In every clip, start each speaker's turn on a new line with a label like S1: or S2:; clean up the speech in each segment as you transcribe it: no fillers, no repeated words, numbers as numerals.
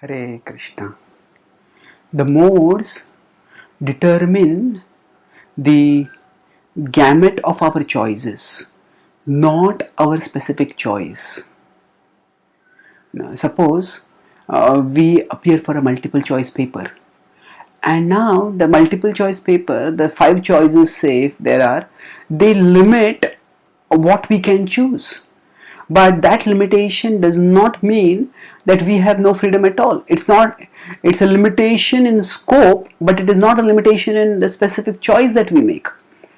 S1: Hare Krishna. The modes determine the gamut of our choices, not our specific choice. Now, suppose we appear for a multiple choice paper, and now the multiple choice paper, the 5 choices say they limit what we can choose. But that limitation does not mean that we have no freedom at all. It's a limitation in scope, but it is not a limitation in the specific choice that we make.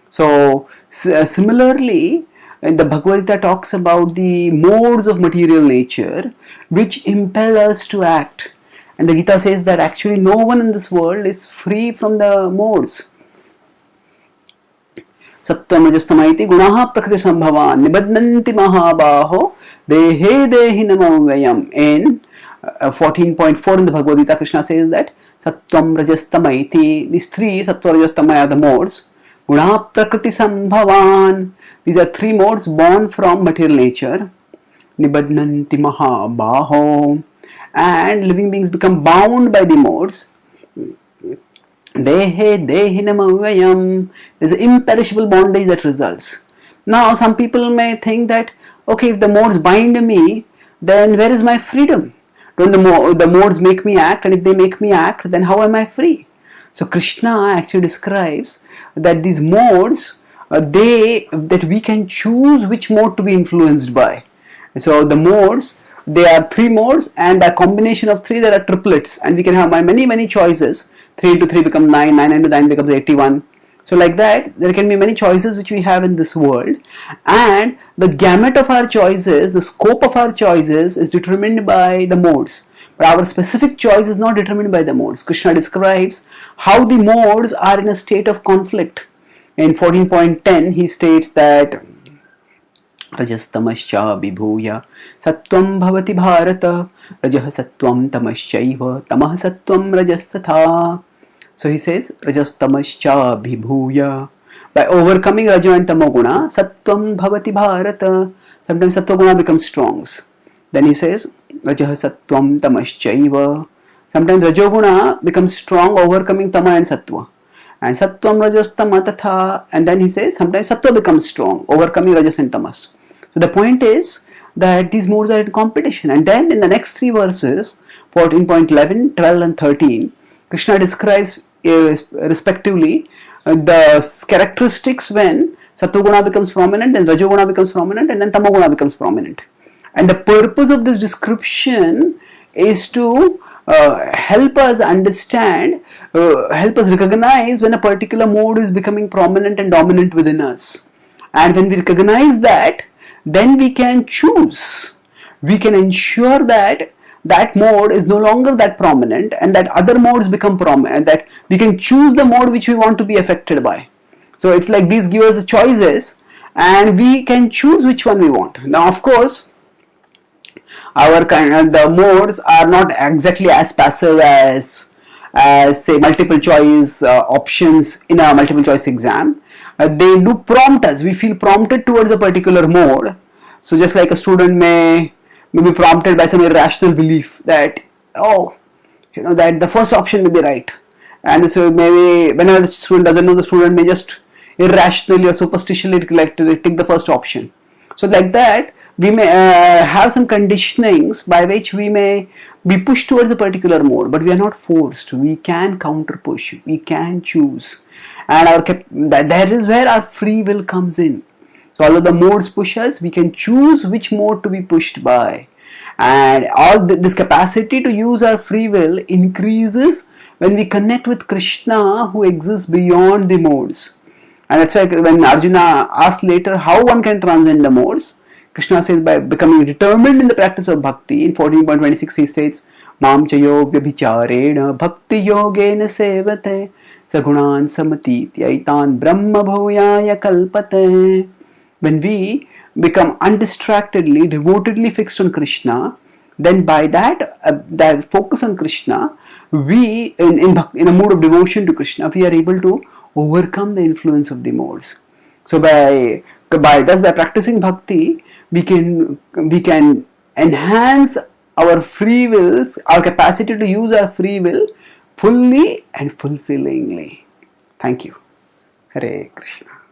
S1: So similarly, the Bhagavad-gita talks about the modes of material nature which impel us to act. And the Gita says that actually no one in this world is free from the modes. Sattvam rajastamaiti gunaha prakriti sambhavan nibadnanti mahabaho dehe dehinamam vayam. In 14.4 in the Bhagavad-gita, Krishna says that Sattvam rajastamaiti, these 3 Sattva rajastamaya are the modes. Gunaha prakriti sambhavan, these are 3 modes born from material nature. Nibadnanti mahabaho, and living beings become bound by the modes. Dehe dehinamavayam, there's an imperishable bondage that results. Now some people may think that, okay, if the modes bind me, then where is my freedom? Don't the modes make me act, and if they make me act, then how am I free? So Krishna actually describes that these modes, that we can choose which mode to be influenced by. So the modes, they are 3 modes, and a combination of 3, there are triplets, and we can have many choices. 3 into 3 becomes 9, 9 into 9 becomes 81. So like that, there can be many choices which we have in this world, and the gamut of our choices, the scope of our choices is determined by the modes. But our specific choice is not determined by the modes. Krishna describes how the modes are in a state of conflict. In 14.10, he states that Rajastamascha vibhuya sattvam bhavati bharata rajah sattvam tamaschaiva tamah sattvam rajastatha. So he says Rajastamascha vibhuya, by overcoming raja and tamoguna, sattvam bhavati bharata, sometimes sattva becomes strong. Then he says rajah sattvam tamaschaiva, sometimes rajoguna becomes strong, overcoming tama and sattva. And sattvam rajastama tatha, and then he says sometimes sattva becomes strong, overcoming rajas and tamas. So the point is that these modes are in competition. And then in the next 3 verses, 14.11, 12 and 13, Krishna describes respectively the characteristics when Sattva-guna becomes prominent, then Rajoguna becomes prominent, and then Tamoguna becomes prominent. And the purpose of this description is to help us understand, help us recognize when a particular mode is becoming prominent and dominant within us. And when we recognize that, then we can choose. We can ensure that that mode is no longer that prominent, and that other modes become prominent, that we can choose the mode which we want to be affected by. So it's like these give us the choices, and we can choose which one we want. Now of course, the modes are not exactly as passive as say multiple choice options in a multiple choice exam. They do prompt us. We feel prompted towards a particular mode. So just like a student may be prompted by some irrational belief that, that the first option may be right, and so maybe whenever the student doesn't know, the student may just irrationally or superstitiously take the first option. So like that, we may have some conditionings by which we may be pushed towards a particular mode, but we are not forced. We can counter push. We can choose, and there is where our free will comes in. So although the modes push us, we can choose which mode to be pushed by, and all this capacity to use our free will increases when we connect with Krishna, who exists beyond the modes. And that's why when Arjuna asked later how one can transcend the modes, Krishna says by becoming determined in the practice of bhakti. In 14.26 he states, Mam chayo vyabhicharena bhakti yogena sevate sagunan samatiti brahma bhuyaya kalpate. When we become undistractedly, devotedly fixed on Krishna, then by that focus on Krishna, we in a mood of devotion to Krishna, we are able to overcome the influence of the modes. So by practicing bhakti, we can enhance our free wills, our capacity to use our free will fully and fulfillingly. Thank you. Hare Krishna.